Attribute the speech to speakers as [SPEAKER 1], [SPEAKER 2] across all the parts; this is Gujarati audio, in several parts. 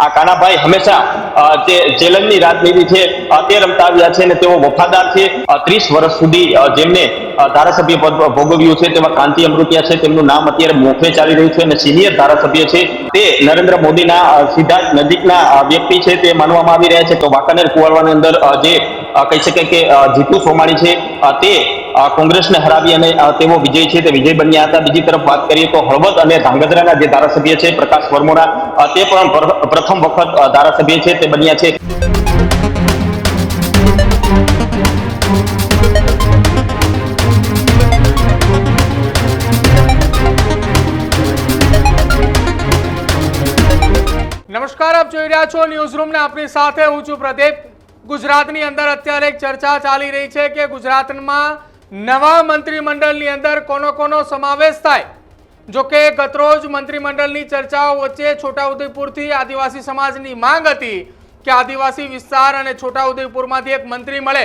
[SPEAKER 1] આ કાનાભાઈ હંમેશા જે ચેલેન્જની રાજનીતિ છે તે રમતા આવ્યા છે અને તેઓ વફાદાર છે. 30 વર્ષ સુધી જેમને ધારાસભ્ય પદ ભોગવ્યું છે તેવા કાંતિ અમૃતિયા છે. તેમનું નામ અત્યારે મોખરે ચાલી રહ્યું છે અને સિનિયર ધારાસભ્ય છે. તે નરેન્દ્ર મોદીના સીધા જ નજીકના વ્યક્તિ છે તે માનવામાં આવી રહ્યા છે. તો વાંકાનેર કુવાડવાની અંદર જે કહી શકાય કે જીતુ સોમાણી છે તે કોંગ્રેસને હરાવી અને તેઓ વિજય છે તે વિજય બન્યા હતા. બીજી તરફ વાત કરીએ તો હળવદ અને ધાંગધ્રાના જે ધારાસભ્ય છે પ્રકાશ વરમોરા તે પણ પ્રથમ વખત ધારાસભ્ય છે તે બન્યા છે.
[SPEAKER 2] નમસ્કાર, આપ જોઈ રહ્યા છો ન્યૂઝ રૂમ ને આપની સાથે હું છું પ્રદીપ. ગુજરાતની અંદર અત્યારે એક ચર્ચા ચાલી રહી છે કે ગુજરાતમાં નવા મંત્રીમંડળની અંદર કોનો કોનો સમાવેશ થાય. જો કે ગતરોજ મંત્રીમંડળની ચર્ચાઓ વચ્ચે છોટાઉદેપુરથી આદિવાસી સમાજની માંગ હતી કે આદિવાસી વિસ્તાર અને છોટાઉદેપુરમાંથી એક મંત્રી મળે.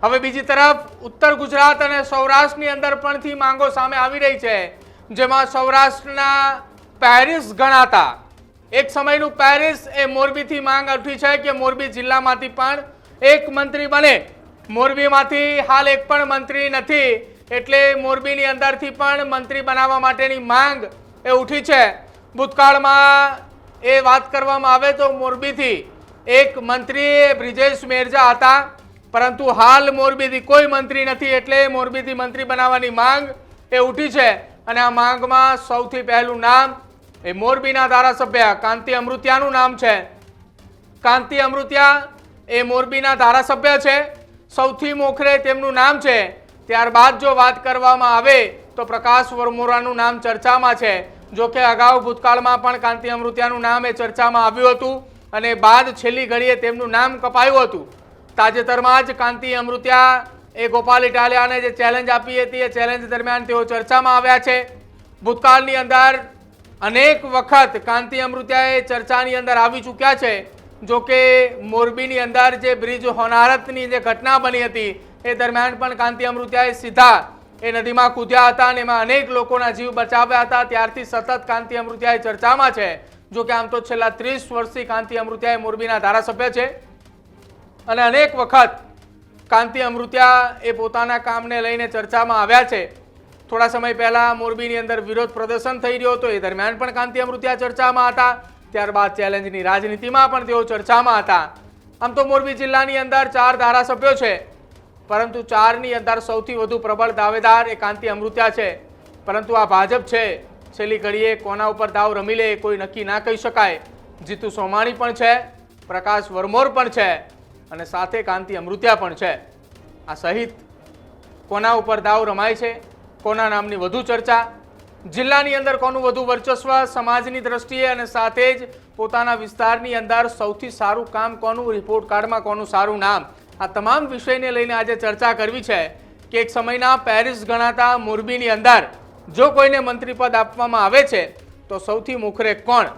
[SPEAKER 2] હવે બીજી તરફ ઉત્તર ગુજરાત અને સૌરાષ્ટ્રની અંદર પણથી માંગો સામે આવી રહી છે, જેમાં સૌરાષ્ટ્રના પેરિસ ગણાતા એક સમયનું પેરિસ એ મોરબીથી માંગ ઉઠી છે કે મોરબી જિલ્લામાંથી પણ એક મંત્રી બને. મોરબીમાંથી હાલ એક પણ મંત્રી નથી, એટલે મોરબીની અંદરથી પણ મંત્રી બનાવવા માટેની માંગ એ ઉઠી છે. ભૂતકાળમાં એ વાત કરવામાં આવે તો મોરબીથી એક મંત્રી બ્રિજેશ મેરજા હતા, પરંતુ હાલ મોરબીથી કોઈ મંત્રી નથી, એટલે મોરબીથી મંત્રી બનાવવાની માંગ એ ઉઠી છે. અને આ માંગમાં સૌથી પહેલું નામ એ મોરબીના ધારાસભ્ય કાંતિ અમૃતિયાનું નામ છે. કાંતિ અમૃતિયા એ મોરબીના ધારાસભ્ય છે, સૌથી મોખરે તેમનું નામ છે. ત્યારબાદ જો વાત કરવામાં આવે તો પ્રકાશ વરમોરાનું નામ ચર્ચામાં છે. જો કે અગાઉ ભૂતકાળમાં પણ કાંતિ અમૃતિયાનું નામ એ ચર્ચામાં આવ્યું હતું અને બાદ છેલ્લી ઘડીએ તેમનું નામ કપાયું હતું. તાજેતરમાં જ કાંતિ અમૃતિયા એ ગોપાલ ઇટાલિયાને જે ચેલેન્જ આપી હતી એ ચેલેન્જ દરમિયાન તેઓ ચર્ચામાં આવ્યા છે. ભૂતકાળની અંદર અનેક વખત કાંતિ અમૃતિયા એ ચર્ચાની અંદર આવી ચૂક્યા છે. જો કે મોરબીની અંદર જે બ્રિજ હોનારતની જે ઘટના બની હતી એ દરમિયાન પણ કાંતિ અમૃતિયાએ સીધા એ નદીમાં કૂદ્યા હતા અને એમાં અનેક લોકોના જીવ બચાવ્યા હતા. ત્યારથી સતત કાંતિ અમૃતિયા એ ચર્ચામાં છે. જો કે આમ તો છેલ્લા 30 વર્ષથી કાંતિ અમૃતિયા એ મોરબીના ધારાસભ્ય છે અને અનેક વખત કાંતિ અમૃતિયા એ પોતાના કામને લઈને ચર્ચામાં આવ્યા છે. થોડા સમય પહેલા મોરબીની અંદર વિરોધ પ્રદર્શન થઈ રહ્યો હતો, એ દરમિયાન પણ કાંતિ અમૃતિયા ચર્ચામાં હતા. ત્યારબાદ ચેલેન્જની રાજનીતિમાં પણ તેઓ ચર્ચામાં હતા. આમ તો મોરબી જિલ્લાની અંદર 4 ધારાસભ્યો છે, પરંતુ 4ની અંદર સૌથી વધુ પ્રબળ દાવેદાર એ કાંતિ અમૃતિયા છે. પરંતુ આ ભાજપ છે, છેલ્લી ઘડીએ કોના ઉપર દાવ રમી લે કોઈ નક્કી ના કહી શકાય. જીતુ સોમાણી પણ છે, પ્રકાશ વરમોર પણ છે અને સાથે કાંતિ અમૃતિયા પણ છે. આ સહિત કોના ઉપર દાવ રમાય છે, કોના નામની વધુ ચર્ચા, જિલ્લાની અંદર કોનું વધુ વર્ચસ્વ સમાજની દ્રષ્ટિએ અને સાથે જ પોતાના વિસ્તારની અંદર સૌથી સારું કામ કોનું, રિપોર્ટ કાર્ડમાં કોનું સારું નામ, આ તમામ વિષયને લઈને આજે ચર્ચા કરવી છે કે એક સમયના પેરિસ ગણાતા મોરબીની અંદર જો કોઈને મંત્રીપદ આપવામાં આવે છે તો સૌથી મોખરે કોણ.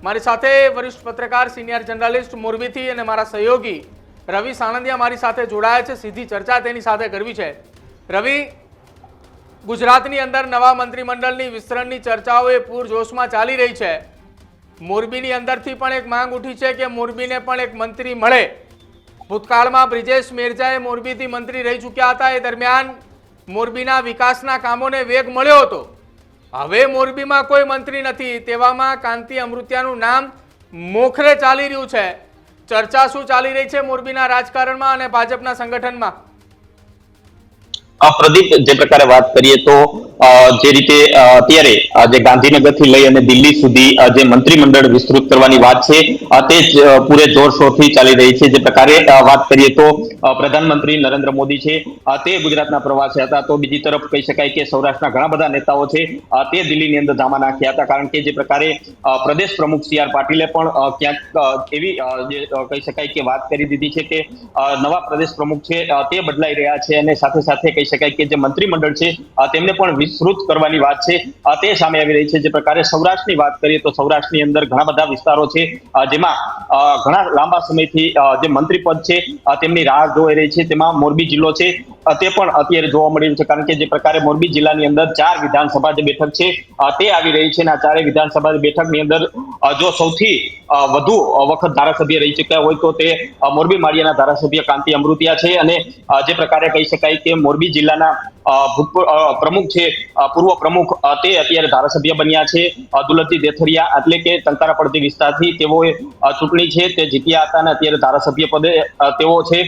[SPEAKER 2] મારી સાથે વરિષ્ઠ પત્રકાર સિનિયર જર્નલિસ્ટ મોરબીથી અને મારા સહયોગી રવિ સાણંદિયા મારી સાથે જોડાયા છે. સીધી ચર્ચા તેની સાથે કરવી છે. રવિ, ગુજરાતની અંદર નવા મંત્રીમંડળની વિસ્તરણની ચર્ચાઓ એ પૂરજોશમાં ચાલી રહી છે. મોરબીની અંદરથી પણ એક માંગ ઉઠી છે કે મોરબીને પણ એક મંત્રી મળે. ભૂતકાળમાં બ્રિજેશ મેરજાએ મોરબીથી મંત્રી રહી ચૂક્યા હતા, એ દરમિયાન મોરબીના વિકાસના કામોને વેગ મળ્યો હતો. હવે મોરબીમાં કોઈ મંત્રી નથી, તેવામાં કાંતિ અમૃતિયાનું નામ મોખરે ચાલી રહ્યું છે. ચર્ચા શું ચાલી રહી છે મોરબીના રાજકારણમાં અને ભાજપના સંગઠનમાં?
[SPEAKER 1] પ્રદીપ, જે પ્રકારે વાત કરીએ તો જે રીતે અત્યારે જે ગાંધીનગરથી લઈ અને દિલ્હી સુધી જે મંત્રીમંડળ વિસ્તૃત કરવાની વાત છે તે જ પૂરે જોરશોરથી ચાલી રહી છે. જે પ્રકારે વાત કરીએ તો પ્રધાનમંત્રી નરેન્દ્ર મોદી છે તે ગુજરાતના પ્રવાસે હતા, તો બીજી તરફ કહી શકાય કે સૌરાષ્ટ્રના ઘણા બધા નેતાઓ છે તે દિલ્હીની અંદર ધામા નાખ્યા હતા. કારણ કે જે પ્રકારે પ્રદેશ પ્રમુખ CR પાટીલે પણ ક્યાંક એવી જે કહી શકાય કે વાત કરી દીધી છે કે નવા પ્રદેશ પ્રમુખ છે તે બદલાઈ રહ્યા છે અને સાથે સાથે કહી શકાય કે જે મંત્રીમંડળ છે તેમને પણ વિસ્તૃત કરવાની વાત છે તે સામે આવી રહી છે. જે પ્રકારે સૌરાષ્ટ્રની વાત કરીએ તો સૌરાષ્ટ્રની અંદર ઘણા બધા વિસ્તારો છે જેમાં ઘણા લાંબા સમયથી જે મંત્રીપદ છે તેમની રાહ જોઈ રહી છે. તેમાં મોરબી જિલ્લો છે તે પણ અત્યારે જોવા મળી રહ્યું છે. કારણ કે જે પ્રકારે મોરબી જિલ્લાની અંદર 4 વિધાનસભા જે બેઠક છે તે આવી રહી છે અને આ 4 વિધાનસભા બેઠકની અંદર જો સૌથી વધુ વખત ધારાસભ્ય રહી ચૂક્યા હોય તો તે મોરબી માળિયાના ધારાસભ્ય કાંતિ અમૃતિયા છે. અને જે પ્રકારે કહી શકાય કે મોરબી જિલ્લાના પ્રમુખ છે, પૂર્વ પ્રમુખ, તે અત્યારે ધારાસભ્ય બન્યા છે. દુલતજી દેથરિયા, એટલે કે ટંકારા પડતી વિસ્તારથી તેઓએ ચૂંટણી છે તે જીત્યા હતા અને અત્યારે ધારાસભ્ય પદે તેઓ છે.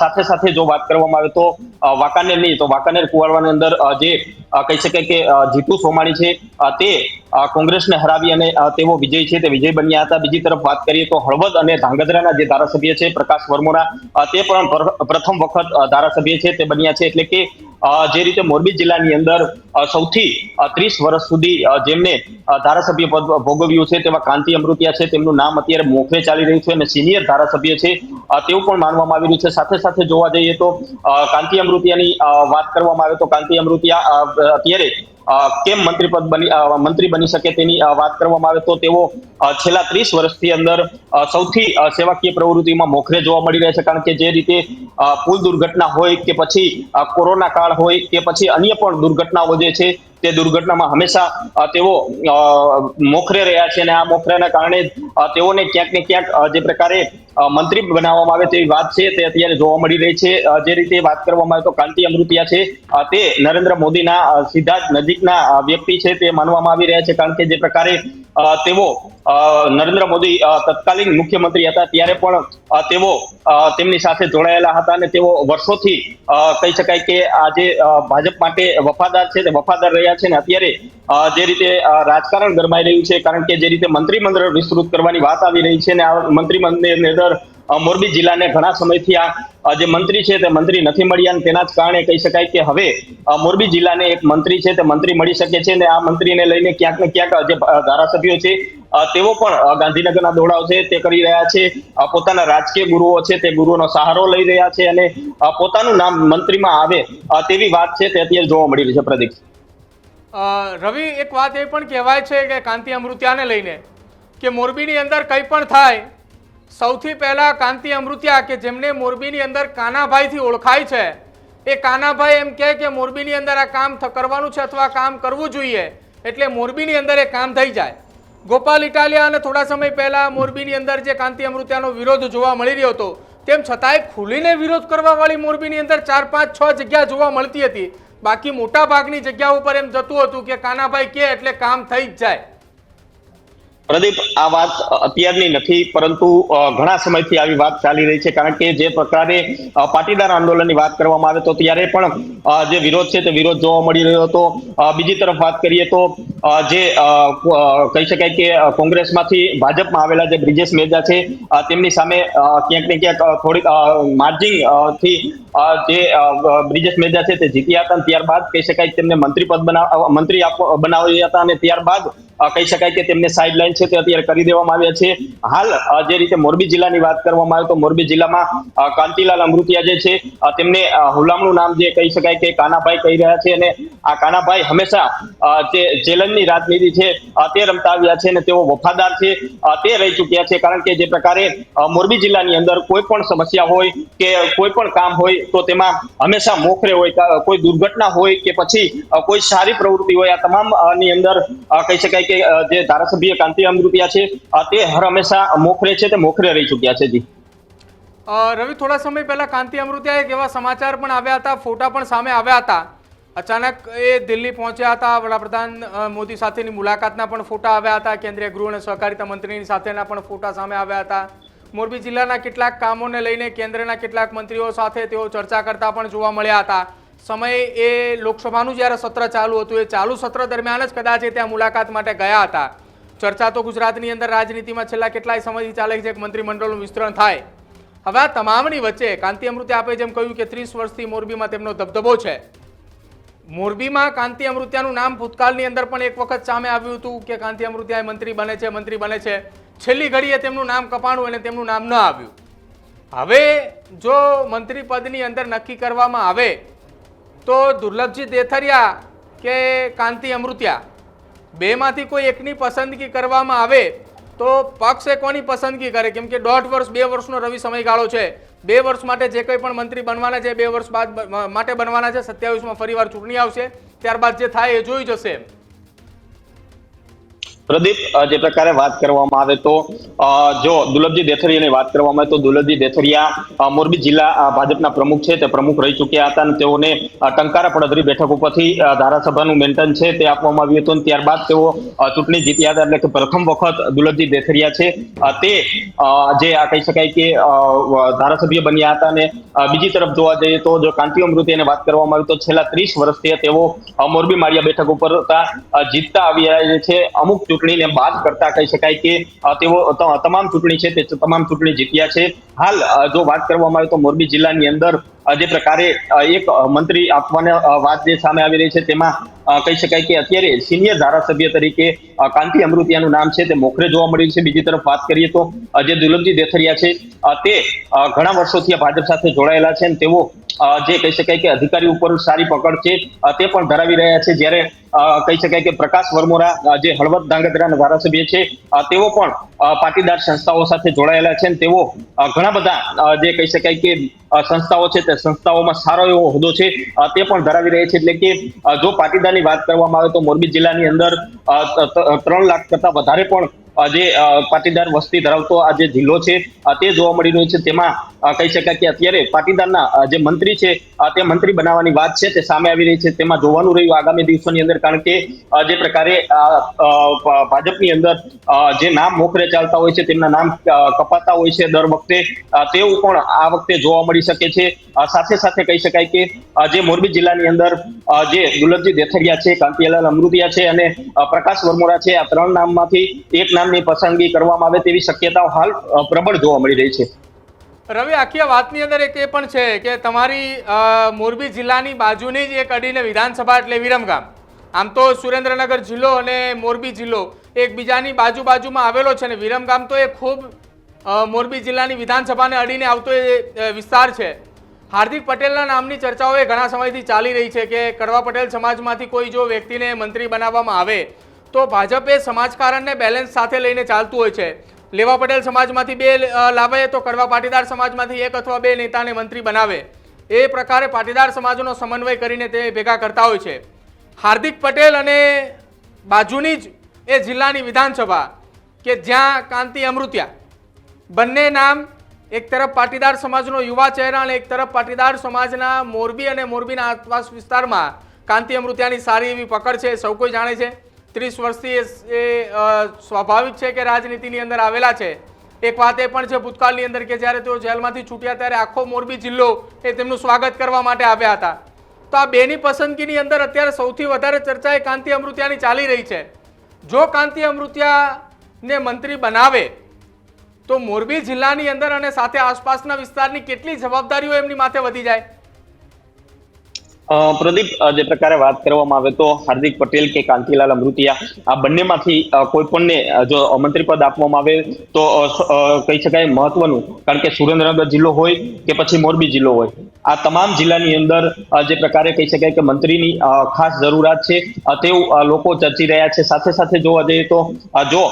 [SPEAKER 1] સાથે સાથે જો વાત કરવામાં આવે તો વાંકાનેરની, તો વાંકાનેર કુવાડવાની અંદર જે કહી શકાય કે જીતુ સોમાણી છે તે કોંગ્રેસને હરાવી અને તેઓ વિજય છે તે વિજય બન્યા હતા. બીજી તરફ વાત કરીએ તો હળવદ અને ધાંગધ્રાના જે ધારાસભ્ય છે પ્રકાશ વરમોરા, તે પણ પ્રથમ વખત ધારાસભ્ય છે તે બન્યા છે. એટલે કે જે રીતે મોરબી જિલ્લાની અંદર સૌથી 30 વર્ષ સુધી જેમને ધારાસભ્ય પદ ભોગવ્યું છે તેવા કાંતિ અમૃતિયા છે, તેમનું નામ અત્યારે મોખરે ચાલી રહ્યું છે અને સિનિયર ધારાસભ્ય છે તેવું પણ માનવામાં આવી રહ્યું છે. સાથે સાથે જોવા જઈએ તો કાંતિ અમૃતિયાની વાત કરવામાં આવે તો કાંતિ અમૃતિયા અત્યારે કેમ મંત્રી બની શકે તેની વાત કરવામાં આવે તો તેઓ છેલ્લા 30 વર્ષથી અંદર સૌથી સેવાકીય પ્રવૃત્તિમાં મોખરે જોવા મળી રહ્યા છે. કારણ કે જે રીતે પુલ દુર્ઘટના હોય કે પછી કોરોના કાળ હોય કે પછી અન્ય પણ દુર્ઘટનાઓ જે છે તે દુર્ઘટનામાં હંમેશા તેઓ મોખરે રહ્યા છે અને આ મોખરાના કારણે તેઓને ક્યાંક ને ક્યાંક જે પ્રકારે મંત્રી બનાવવામાં આવે તેવી વાત છે તે અત્યારે જોવા મળી રહી છે. જે રીતે વાત કરવામાં આવે તો કાંતિ અમૃતિયા છે તે નરેન્દ્ર મોદીના સીધા જ નજીકના વ્યક્તિ છે તે માનવામાં આવી રહ્યા છે. કારણ કે જે પ્રકારે તેઓ નરેન્દ્ર મોદી તત્કાલીન મુખ્યમંત્રી હતા ત્યારે પણ તેઓ તેમની સાથે જોડાયેલા હતા અને તેઓ વર્ષોથી કહી શકાય કે આજે ભાજપ માટે વફાદાર છે તે વફાદાર રહ્યા છે. અને અત્યારે જે રીતે રાજકારણ ગરમાઈ રહ્યું છે, કારણ કે જે રીતે મંત્રીમંડળ વિસ્તૃત કરવાની વાત આવી રહી છે અને આ મંત્રીમંડળની અંદર મોરબી જિલ્લાને ઘણા સમયથી આ જે મંત્રી છે તે મંત્રી નથી મળ્યા અને તેના જ કારણે કહી શકાય કે હવે મોરબી જિલ્લાને એક મંત્રી છે તે મંત્રી મળી શકે છે. અને આ મંત્રીને લઈને ક્યાંક ને ક્યાંક જે ધારાસભ્યો છે તેઓ પણ ગાંધીનગરના દોડાવ છે તે કરી રહ્યા છે. પોતાના રાજકીય ગુરુઓ છે તે ગુરુઓનો સહારો લઈ રહ્યા છે અને પોતાનું નામ મંત્રીમાં આવે તેવી વાત છે તે અત્યારે જોવા મળી રહી છે. પ્રદીપ,
[SPEAKER 2] રવિ, એક વાત એ પણ કહેવાય છે કે કાંતિ અમૃતિયાને લઈને કે મોરબીની અંદર કંઈ પણ થાય સૌથી પહેલા કાંતિ અમૃતિયા કે જેમને મોરબીની અંદર કાનાભાઈથી ઓળખાય છે, એ કાનાભાઈ એમ કહે કે મોરબીની અંદર આ કામ કરવાનું છે અથવા કામ કરવું જોઈએ એટલે મોરબીની અંદર એ કામ થઈ જાય. ગોપાલ ઇટાલિયા અને થોડા સમય પહેલા મોરબીની અંદર જે કાંતિ અમૃતિયાનો વિરોધ જોવા મળી રહ્યો હતો, તેમ છતાંય ખુલીને વિરોધ કરવાવાળી મોરબીની અંદર 4, 5, 6 જગ્યા જોવા મળતી હતી. બાકી મોટા ભાગની જગ્યા ઉપર એમ જતું હતું કે કાનાભાઈ કે એટલે કામ થઈ જ જાય.
[SPEAKER 1] પ્રદીપ, આ વાત અત્યારની નથી, પરંતુ ઘણા સમયથી આવી વાત ચાલી રહી છે. કારણ કે જે પ્રકારે પાટીદાર આંદોલનની વાત કરવામાં આવે તો ત્યારે પણ જે વિરોધ છે તે વિરોધ જોવા મળી રહ્યો હતો. બીજી તરફ વાત કરીએ તો જે કહી શકાય કે કોંગ્રેસમાંથી ભાજપમાં આવેલા જે બ્રિજેશ મેરજા છે તેમની સામે ક્યાંક ને ક્યાંક થોડીક માર્જિંગ થી જે બ્રિજેશ મેરજા છે તે જીત્યા હતા. ત્યારબાદ કહી શકાય તેમને મંત્રી બનાવ્યા હતા અને ત્યારબાદ કહી શકાય કે તેમને સાઇડલાઇન છે તે અત્યારે કરી દેવામાં આવ્યા છે. હાલ જે રીતે મોરબી જિલ્લાની વાત કરવામાં આવે તો મોરબી જિલ્લામાં કાંતિલાલ અમૃતિયા જે છે તેમને હુલામણું નામ જે કહી શકાય કે કાનાભાઈ કહી રહ્યા છે. અને આ કાનાભાઈ હંમેશા જે ચેલેન્જની રાજનીતિ છે તે રમતા આવ્યા છે અને તેઓ વફાદાર છે તે રહી ચૂક્યા છે. કારણ કે જે પ્રકારે મોરબી જિલ્લાની અંદર કોઈ પણ સમસ્યા હોય કે કોઈ પણ કામ હોય તો તેમાં હંમેશા મોખરે હોય, કોઈ દુર્ઘટના હોય કે પછી કોઈ સારી પ્રવૃત્તિ હોય, આ તમામ ની અંદર કહી શકાય કે જે ધારાસભ્ય કાંતિ અમૃતિયા છે તે હર હંમેશા મોખરે છે તે મોખરે રહી ચૂક્યા છે. જી
[SPEAKER 2] રવિ, થોડા સમય પહેલા કાંતિ અમૃતિયા એક એવા સમાચાર પણ આવ્યા હતા, ફોટા પણ સામે આવ્યા હતા. અચાનક એ દિલ્હી પહોંચ્યા હતા, વડાપ્રધાન મોદી સાથેની મુલાકાતના પણ ફોટા આવ્યા હતા, કેન્દ્રીય ગૃહ અને સહકારિતા મંત્રીની સાથેના પણ ફોટા સામે આવ્યા હતા. મોરબી જિલ્લાના કેટલાક કામોને લઈને કેન્દ્રના કેટલાક મંત્રીઓ સાથે તેઓ ચર્ચા કરતા પણ જોવા મળ્યા હતા. સમય એ લોકસભાનું જ્યારે સત્ર ચાલુ હતું, એ ચાલુ સત્ર દરમિયાન જ કદાચ એ ત્યાં મુલાકાત માટે ગયા હતા. ચર્ચા તો ગુજરાતની અંદર રાજનીતિમાં છેલ્લા કેટલાય સમયથી ચાલે છે કે મંત્રીમંડળનું વિસ્તરણ થાય. હવે આ તમામની વચ્ચે કાંતિ અમૃતિયા આપે જેમ કહ્યું કે 30 વર્ષથી મોરબીમાં તેમનો દબદબો છે. મોરબીમાં કાંતિ અમૃતિયાનું નામ ભૂતકાળની અંદર પણ એક વખત સામે આવ્યું હતું કે કાંતિ અમૃતિયા મંત્રી બને છે. છેલ્લી ઘડીએ તેમનું નામ કપાણું અને તેમનું નામ ન આવ્યું. હવે જો મંત્રી પદની અંદર નક્કી કરવામાં આવે તો દુર્લભજી દેથરિયા કે કાંતિ અમૃતિયા બેમાંથી કોઈ એકની પસંદગી કરવામાં આવે તો પક્ષે કોની પસંદગી કરે? કેમ કે 1.5 વર્ષ 2 વર્ષનો રવિ સમયગાળો છે. 2 વર્ષ માટે જે કંઈ પણ મંત્રી બનવાના છે 2 વર્ષ બાદ માટે બનવાના છે. 27માં ફરીવાર ચૂંટણી આવશે, ત્યારબાદ જે થાય એ જોઈ જશે.
[SPEAKER 1] પ્રદીપ, જે પ્રકારે વાત કરવામાં આવે તો જો દુર્લભજી દેથરિયાની વાત કરવામાં આવે તો દુર્લભજી દેથરિયા મોરબી જિલ્લા ભાજપના પ્રમુખ છે, તે પ્રમુખ રહી ચૂક્યા હતા અને તેઓને ટંકારા પડધરી બેઠક ઉપરથી ધારાસભાનું મેન્ટન છે તે આપવામાં આવ્યું હતું અને ત્યારબાદ તેઓ ચૂંટણી જીત્યા હતા. એટલે કે પ્રથમ વખત દુર્લભજી દેથરિયા છે તે જે કહી શકાય કે ધારાસભ્ય બન્યા હતા. અને બીજી તરફ જોવા જઈએ તો જો કાંતિ અમૃતિયાની વાત કરવામાં આવે તો છેલ્લા 30 વર્ષથી તેઓ મોરબી માળિયા બેઠક ઉપર જીતતા આવી રહ્યા છે. અમુક ચૂંટણીને બાદ કરતા કહી શકાય કે તેઓ તમામ ચૂંટણી છે તે તમામ ચૂંટણી જીત્યા છે. હાલ જો વાત કરવામાં આવે તો મોરબી જિલ્લાની અંદર જે પ્રકારે એક મંત્રી આપવાની વાત જે સામે આવી રહી છે તેમાં કહી શકાય કે અત્યારે સિનિયર ધારાસભ્ય તરીકે કાંતિ અમૃતિયાનું નામ છે તે મોખરે જોવા મળ્યું છે. બીજી તરફ વાત કરીએ તો જે દુર્લભજી દેથરિયા છે તે ઘણા વર્ષોથી ભાજપ સાથે જોડાયેલા છે અને તેઓ જે કહી શકાય કે અધિકારી ઉપર સારી પકડ છે તે પણ ધરાવી રહ્યા છે. જ્યારે કહી શકાય કે પ્રકાશ વરમોરા જે હળવદ ધાંગધ્રાના ધારાસભ્ય છે તેઓ પણ પાટીદાર સંસ્થાઓ સાથે જોડાયેલા છે અને તેઓ ઘણા બધા જે કહી શકાય કે સંસ્થાઓ છે તે સંસ્થાઓમાં સારો એવો હોદ્દો છે તે પણ ધરાવી રહ્યા છે. એટલે કે જો પાટીદારની વાત કરવામાં આવે તો મોરબી જિલ્લાની અંદર 3 લાખ કરતા વધારે પણ જે પાટીદાર વસ્તી ધરાવતો આ જે જિલ્લો છે તે જોવા મળી રહ્યો છે. તેમાં કહી શકાય કે અત્યારે પાટીદારના જે મંત્રી છે તે મંત્રી બનાવવાની વાત છે તે સામે આવી રહી છે. તેમાં જોવાનું રહ્યું આગામી દિવસોની અંદર, કારણ કે જે પ્રકારે ભાજપની અંદર જે નામ મોખરે ચાલતા હોય છે તેમના નામ કપાતા હોય છે દર વખતે, તેવું પણ આ વખતે જોવા મળી શકે છે. સાથે સાથે કહી શકાય કે જે મોરબી જિલ્લાની અંદર જે દુર્લભજી દેથરિયા છે, કાંતિલાલ અમૃતિયા છે અને પ્રકાશ વરમોરા છે, આ 3 નામમાંથી એક નામની પસંદગી કરવામાં આવે તેવી શક્યતાઓ હાલ પ્રબળ જોવા મળી રહી છે.
[SPEAKER 2] રવિ, આખી વાતની અંદર એક એ પણ છે કે તમારી મોરબી જિલ્લાની બાજુની જ એક અડીને વિધાનસભા એટલે વિરમગામ. આમ તો સુરેન્દ્રનગર જિલ્લો અને મોરબી જિલ્લો એકબીજાની બાજુમાં આવેલો છે અને વિરમગામ તો એ ખૂબ મોરબી જિલ્લાની વિધાનસભાને અડીને આવતો એ વિસ્તાર છે. હાર્દિક પટેલના નામની ચર્ચાઓ એ ઘણા સમયથી ચાલી રહી છે કે કડવા પટેલ સમાજમાંથી કોઈ જો વ્યક્તિને મંત્રી બનાવવામાં આવે તો ભાજપ એ સમાજકારણને બેલેન્સ સાથે લઈને ચાલતું હોય છે. લેવા પટેલ સમાજમાંથી 2 લાવે તો કડવા પાટીદાર સમાજમાંથી 1 અથવા 2 નેતાને મંત્રી બનાવે. એ પ્રકારે પાટીદાર સમાજનો સમન્વય કરીને તે ભેગા કરતા હોય છે. હાર્દિક પટેલ અને બાજુની જ એ જિલ્લાની વિધાનસભા કે જ્યાં કાંતિ અમૃતિયા, બંને નામ એક તરફ પાટીદાર સમાજનો યુવા ચહેરા અને એક તરફ પાટીદાર સમાજના મોરબી અને મોરબીના આસપાસ વિસ્તારમાં કાંતિ અમૃતિયાની સારી એવી પકડ છે, સૌ કોઈ જાણે છે. 30 વર્ષથી એ સ્વાભાવિક છે કે રાજનીતિની અંદર આવેલા છે. એક વાત એ પણ છે ભૂતકાળની અંદર કે જ્યારે તેઓ જેલમાંથી છૂટ્યા ત્યારે આખો મોરબી જિલ્લો એ તેમનું સ્વાગત કરવા માટે આવ્યા હતા. તો આ બેની પસંદગીની અંદર અત્યારે સૌથી વધારે ચર્ચા એ કાંતિ અમૃતિયાની ચાલી રહી છે. જો કાંતિ અમૃતિયાને મંત્રી બનાવે તો મોરબી જિલ્લાની અંદર અને સાથે આસપાસના વિસ્તારની કેટલી જવાબદારીઓ એમની માથે વધી જાય?
[SPEAKER 1] પ્રદીપ, જે પ્રકારે વાત કરવામાં આવે તો હાર્દિક પટેલ કે કાંતિલાલ અમૃતિયા આ બંનેમાંથી કોઈ પણને જો મંત્રી પદ આપવામાં આવે તો કહી શકાય મહત્વનું, કારણ કે સુરેન્દ્રનગર જિલ્લો હોય કે પછી મોરબી જિલ્લો હોય, આ તમામ જિલ્લાની અંદર જે પ્રકારે કહી શકાય કે મંત્રીની ખાસ જરૂરિયાત છે તેવું લોકો ચર્ચી રહ્યા છે. સાથે સાથે જોવા જઈએ તો જો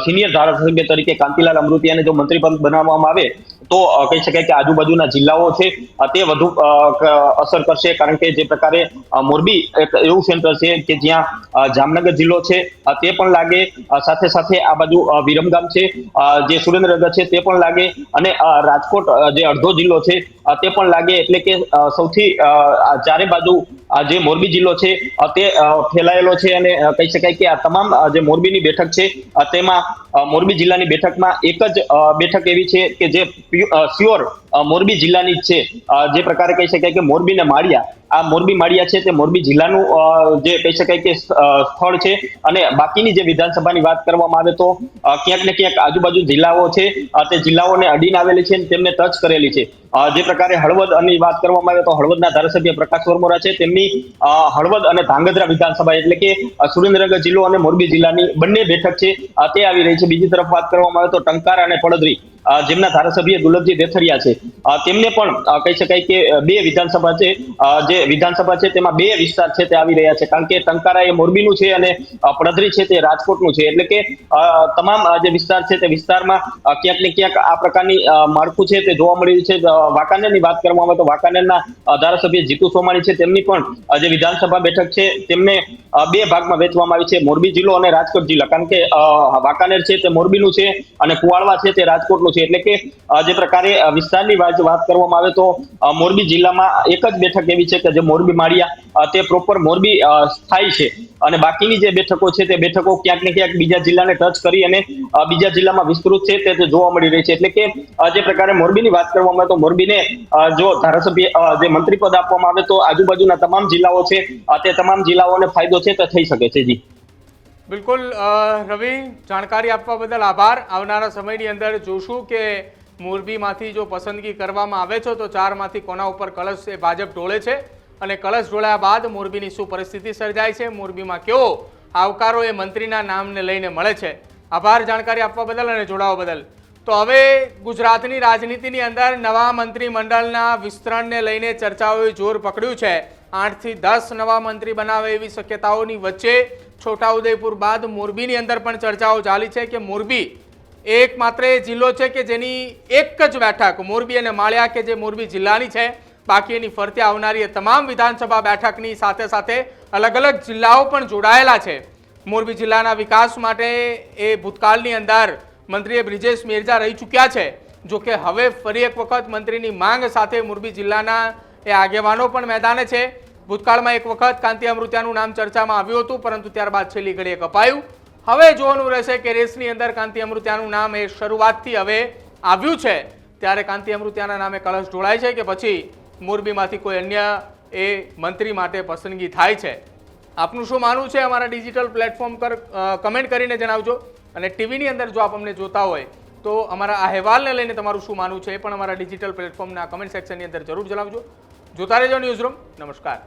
[SPEAKER 1] સિનિયર ધારાસભ્ય તરીકે કાંતિલાલ અમૃતિયાને જો મંત્રી પદ બનાવવામાં આવે તો કહી શકાય કે આજુબાજુના જિલ્લાઓ છે તે વધુ અસર કરશે, કારણ કે જે પ્રકારે મોરબી એક એવું સેન્ટર છે કે જ્યાં જામનગર જિલ્લો છે તે પણ લાગે, સાથે સાથે આ બાજુ વિરમગામ છે, જે સુરેન્દ્રનગર છે તે પણ લાગે અને રાજકોટ જે અડધો જિલ્લો છે તે પણ લાગે. એટલે કે સૌથી ચારે બાજુ જે મોરબી જિલ્લો છે તે ફેલાયેલો છે અને કહી શકાય કે આ તમામ જે મોરબીની બેઠક છે તેમાં મોરબી જિલ્લાની બેઠકમાં એક જ બેઠક એવી છે કે જે શ્યોર મોરબી જિલ્લાની જ છે. જે પ્રકારે કહી શકાય કે મોરબી ને માળિયા, આ મોરબી માળિયા છે તે મોરબી જિલ્લાનું જે કહી શકાય કે સ્થળ છે અને બાકીની જે વિધાનસભાની વાત કરવામાં આવે તો ક્યાંક ને ક્યાંક આજુબાજુ જિલ્લાઓ છે તે જિલ્લાઓને અડીને આવેલી છે, તેમને ટચ કરેલી છે. જે પ્રકારે હળવદની વાત કરવામાં આવે તો હળવદના ધારાસભ્ય પ્રકાશ વરમોરા છે, તેમની હળવદ અને ધાંગધ્રા વિધાનસભા એટલે કે સુરેન્દ્રનગર જિલ્લો અને મોરબી જિલ્લાની બંને બેઠક છે તે આવી રહી છે. બીજી તરફ વાત કરવામાં આવે તો ટંકારા અને પડધરી જેમના ધારાસભ્ય દુર્લભજી દેથરિયા છે તેમને પણ કહી શકાય કે 2 વિધાનસભા છે, જે વિધાનસભા છે તેમાં 2 વિસ્તાર છે તે આવી રહ્યા છે, કારણ કે ટંકારા એ મોરબીનું છે અને પડધરી છે તે રાજકોટનું છે. એટલે કે તમામ જે વિસ્તાર છે તે વિસ્તારમાં ક્યાંક ને ક્યાંક આ પ્રકારની માળખું છે તે જોવા મળી છે. વાંકાનેરની વાત કરવામાં આવે તો વાંકાનેરના ધારાસભ્ય જીતુ સોમાણી છે તેમની પણ જે વિધાનસભા બેઠક છે તેમને બે ભાગમાં વહેંચવામાં આવી છે, મોરબી જિલ્લો અને રાજકોટ જિલ્લો. કારણ કે વાંકાનેર છે તે મોરબીનું છે અને કુવાડવા છે તે રાજકોટનું છે. એટલે કે જે પ્રકારે વિસ્તારની વાત કરવામાં આવે તો મોરબી જિલ્લામાં એક જ બેઠક એવી છે કે જે મોરબી માળિયા તે પ્રોપર મોરબી સ્થાયી છે, અને બાકીની જે બેઠકો છે તે બેઠકો ક્યાંક ને ક્યાંક બીજા જિલ્લાને ટચ કરી અને બીજા જિલ્લામાં વિસ્તૃત છે તે જોવા મળી રહી છે. એટલે કે જે પ્રકારે મોરબીની વાત કરવામાં આવે તો મોરબીને જો ધારાસભ્ય જે મંત્રી પદ આપવામાં આવે તો આજુબાજુના તમામ જિલ્લાઓ છે તે તમામ જિલ્લાઓને ફાયદો છે તે થઈ શકે છે. જી
[SPEAKER 2] બિલકુલ રવિ, જાણકારી આપવા બદલ આભાર. આવનારા સમયની અંદર જોશું કે મોરબીમાંથી જો પસંદગી કરવામાં આવે છે તો 4માંથી કોના ઉપર કળશ એ ભાજપ ઢોળે છે, અને કળશ ઢોળ્યા બાદ મોરબીની શું પરિસ્થિતિ સર્જાય છે, મોરબીમાં કેવો આવકારો એ મંત્રીના નામને લઈને મળે છે. આભાર જાણકારી આપવા બદલ અને જોડાવા બદલ. તો હવે ગુજરાતની રાજનીતિની અંદર નવા મંત્રીમંડળના વિસ્તરણને લઈને ચર્ચાઓએ જોર પકડ્યું છે. 8 થી 10 નવા મંત્રી બનાવે એવી શક્યતાઓની વચ્ચે છોટાઉદેપુર બાદ મોરબીની અંદર પણ ચર્ચાઓ ચાલી છે કે મોરબી એકમાત્ર જિલ્લો છે કે જેની એક જ બેઠક મોરબી અને માળિયા કે જે મોરબી જિલ્લાની છે, બાકી એની ફરતે આવનારી તમામ વિધાનસભા બેઠકની સાથે સાથે અલગ અલગ જિલ્લાઓ પણ જોડાયેલા છે. મોરબી જિલ્લાના વિકાસ માટે એ ભૂતકાળની અંદર મંત્રી બ્રિજેશ મેરજા રહી ચૂક્યા છે. જોકે હવે ફરી એક વખત મંત્રીની માંગ સાથે મોરબી જિલ્લાના એ આગેવાનો પણ મેદાને છે. ભૂતકાળમાં એક વખત કાંતિ અમૃતિયાનું નામ ચર્ચામાં આવ્યું હતું, પરંતુ ત્યારબાદ છેલ્લી ઘડીએ કપાયું. હવે જોવાનું રહેશે કે રેસની અંદર કાંતિ અમૃતિયાનું નામ એ શરૂઆતથી હવે આવ્યું છે ત્યારે કાંતિ અમૃતિયાના નામે કળશ ઢોળાય છે કે પછી મોરબીમાંથી કોઈ અન્ય એ મંત્રી માટે પસંદગી થાય છે. આપનું શું માનવું છે અમારા ડિજિટલ પ્લેટફોર્મ પર કમેન્ટ કરીને જણાવજો, અને ટીવીની અંદર જો આપ અમને જોતા હોય તો અમારા આ અહેવાલને લઈને તમારું શું માનવું છે એ પણ અમારા ડિજિટલ પ્લેટફોર્મના કમેન્ટ સેક્શનની અંદર જરૂર જણાવજો. જોતા રહેજો ન્યૂઝરૂમ. નમસ્કાર.